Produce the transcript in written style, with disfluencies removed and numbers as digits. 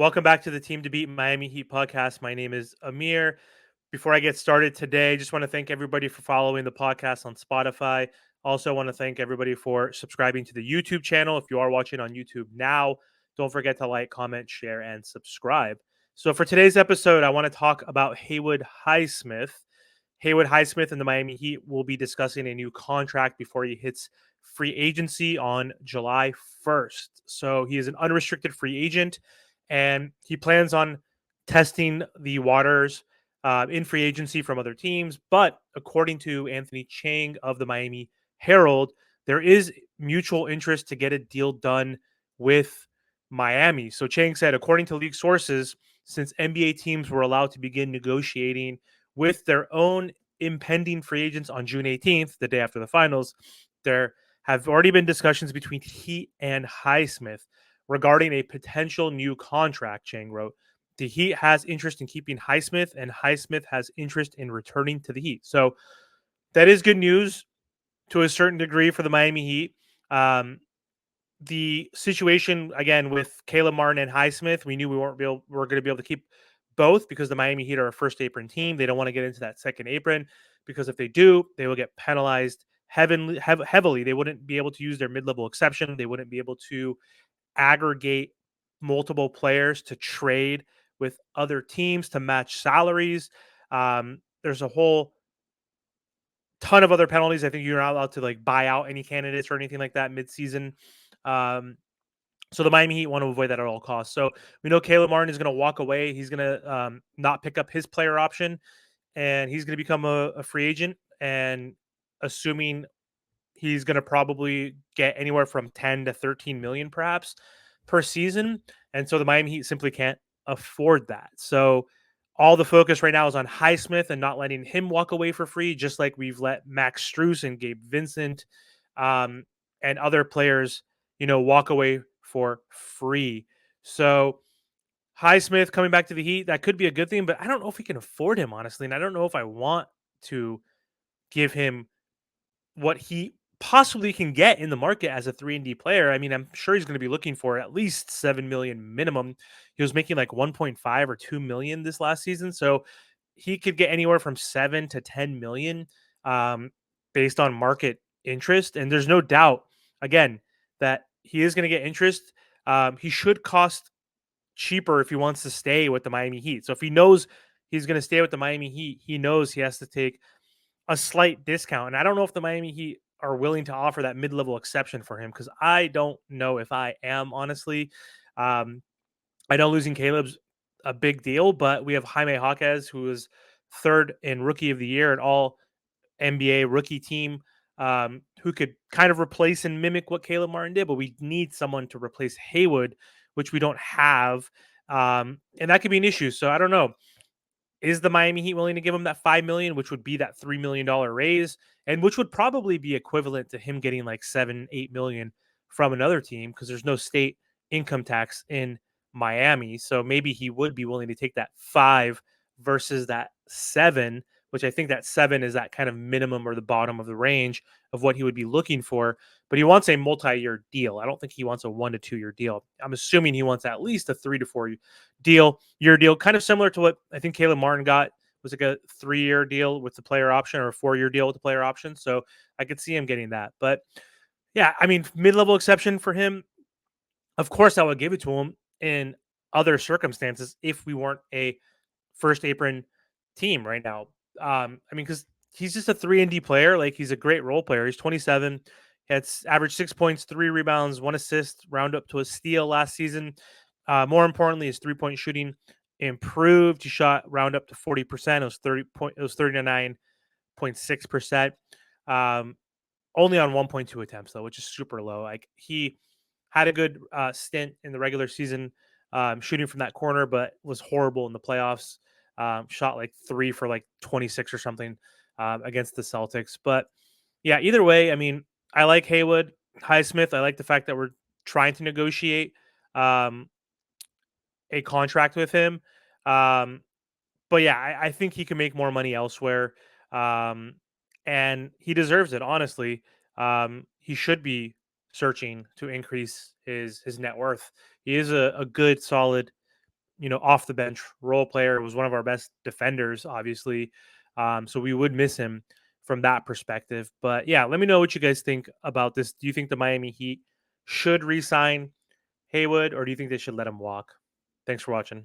Welcome back to the Team to Beat Miami Heat podcast. My name is Amir. Before I get started today, just want to thank everybody for following the podcast on Spotify. Also, want to thank everybody for subscribing to the YouTube channel. If you are watching on YouTube now, don't forget to like, comment, share, and subscribe. So, for today's episode, I want to talk about Haywood Highsmith. Haywood Highsmith and the Miami Heat will be discussing a new contract before he hits free agency on July 1st. So, he is an unrestricted free agent and he plans on testing the waters in free agency from other teams. But according to Anthony Chang of the Miami Herald, there is mutual interest to get a deal done with Miami. So Chang said, according to league sources, since NBA teams were allowed to begin negotiating with their own impending free agents on June 18th, the day after the finals, there have already been discussions between Heat and Highsmith regarding a potential new contract, Chang wrote. The Heat has interest in keeping Highsmith, and Highsmith has interest in returning to the Heat. So that is good news to a certain degree for the Miami Heat. The situation again with Caleb Martin and Highsmith, we knew we we're going to be able to keep both because the Miami Heat are a first apron team. They don't want to get into that second apron because if they do, they will get penalized heavily. They wouldn't be able to use their mid-level exception. They wouldn't be able to aggregate multiple players to trade with other teams to match salaries. There's a whole ton of other penalties. I think you're not allowed to like buy out any candidates or anything like that midseason. Um, so the Miami Heat want to avoid that at all costs. So we know Caleb Martin is going to walk away. He's going to not pick up his player option, and he's going to become a free agent. And assuming he's going to probably get anywhere from 10 to 13 million perhaps per season. And so the Miami Heat simply can't afford that. So all the focus right now is on Highsmith and not letting him walk away for free, just like we've let Max Strus and Gabe Vincent and other players, walk away for free. So Highsmith coming back to the Heat, that could be a good thing, but I don't know if we can afford him, honestly. And I don't know if I want to give him what he possibly can get in the market as a 3-and-D player. I mean, I'm sure he's going to be looking for at least 7 million minimum. He was making like 1.5 or 2 million this last season, so he could get anywhere from 7 to 10 million based on market interest. And there's no doubt, again, that he is going to get interest. He should cost cheaper if he wants to stay with the Miami Heat. So if he knows he's going to stay with the Miami Heat, he knows he has to take a slight discount. And I don't know if the Miami Heat are willing to offer that mid-level exception for him because I don't know if I am, honestly. I know losing Caleb's a big deal, but we have Jaime Jaquez, who is third in Rookie of the Year, an all NBA rookie team, who could kind of replace and mimic what Caleb Martin did, but we need someone to replace Haywood, which we don't have. And that could be an issue. So I don't know. Is the Miami Heat willing to give him that 5 million, which would be that $3 million raise, and which would probably be equivalent to him getting like 7-8 million from another team because there's no state income tax in Miami. So maybe he would be willing to take that 5 versus that 7, which I think that 7 is that kind of minimum or the bottom of the range of what he would be looking for. But he wants a multi-year deal. I don't think he wants a 1 to 2 year deal. I'm assuming he wants at least a 3 to 4 year deal, kind of similar to what I think Caleb Martin got. Was like a 3-year deal with the player option or a 4-year deal with the player option. So I could see him getting that. But yeah, I mean, mid-level exception for him. Of course, I would give it to him in other circumstances if we weren't a first apron team right now. I mean, because he's just a 3-and-D player. Like, he's a great role player. He's 27. He had averaged 6 points, 3 rebounds, 1 assist, round up to a steal last season. More importantly, his 3-point shooting improved. He shot round up to 40%. It was 39.6%. Only on 1.2 attempts though, which is super low. Like, he had a good stint in the regular season, shooting from that corner, but was horrible in the playoffs. Shot like 3 for like 26 or something against the Celtics. But yeah, either way, I mean, I like Haywood Highsmith. I like the fact that we're trying to negotiate a contract with him. Um, but yeah, I think he can make more money elsewhere. Um, and he deserves it, honestly. He should be searching to increase his net worth. He is a good, solid off the bench role player. Was one of our best defenders, obviously. So we would miss him from that perspective. But yeah, let me know what you guys think about this. Do you think the Miami Heat should re-sign Haywood, or do you think they should let him walk? Thanks for watching.